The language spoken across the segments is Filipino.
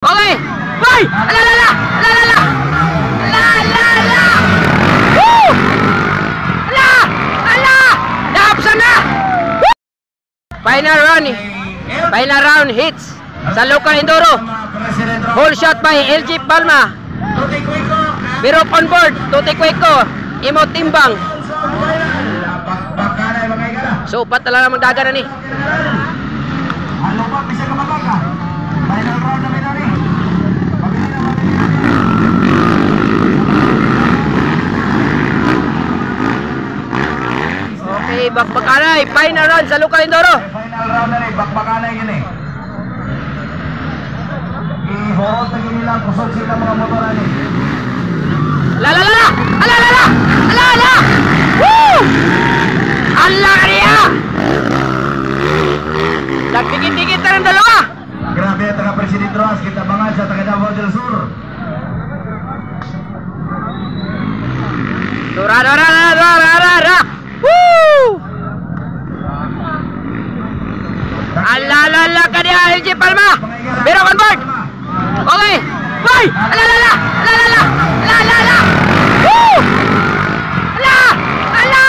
Okay! Boy! Ala! Woo! Ala! Naapsan na! Woo! Final round hits sa local enduro. Whole shot by LG Palma. Biro on board, Tuti Cueco, imo timbang. So, pat talaga naman daga na ni. Okay, bakbakanay, final round sa local enduro. Final round na rin, bakbakanay yun eh. I-hold na yun lang, kusog sila mga motoran eh. Ala! Woo! Ala ka niya! Nagdikit-dikit na ng dalawa! Grabe ang taga-Presidente Rojas, kita bangan sa taga-Davao del Sur. Dura! Woo! Ala ka niya, LG Palma! Biro on board! Okay! Boy! Ala! Woo! Ala!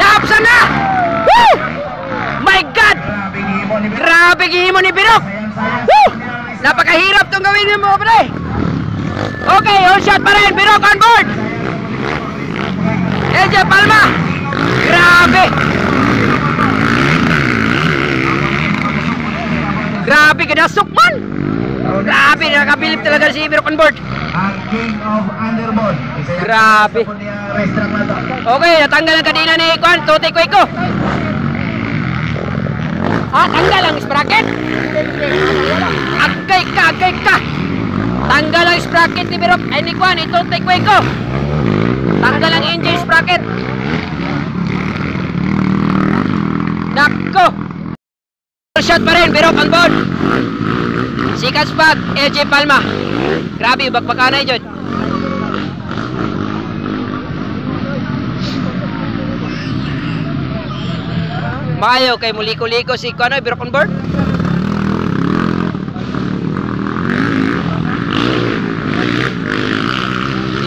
Naapsan na! Woo! My God! Grabe gihimo ni Birok! Woo! Napakahirap itong gawin mo, pre! Okay, all shot pa rin! Birok on board! LJ Palma! Grabe! Grabe, ganasok man! Grabe, nakabilip talaga si Birok on board! Ang King of Underboard. Grabe! Okay, natanggal ang kadina ni Kwan, Tuti Cueco. Tanggal ang sprocket. Agay ka. Tanggal ang sprocket ni Birok, ay ni Kwan, ni Tuti Cueco. Tanggal ang engine sprocket. Nako! Shot pa rin, Birok on board. Sikat spot, LJ Palma. Grabe, bakbakanay dyan. Maayo kay muliko-liko si Kuanoy, Birok on board.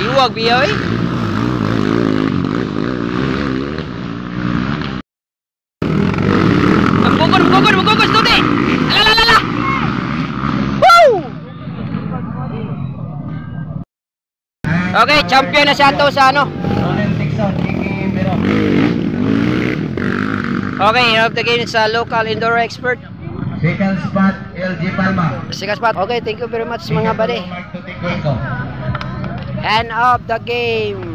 Iwag biyoy. Magugos, Tuti! Ala! Woo! Okay, champion na siya to sa ano. Okay, end of the game sa local enduro expert. Second spot, LG Palma. Second spot. Okay, thank you very much mga buddy. End of the game.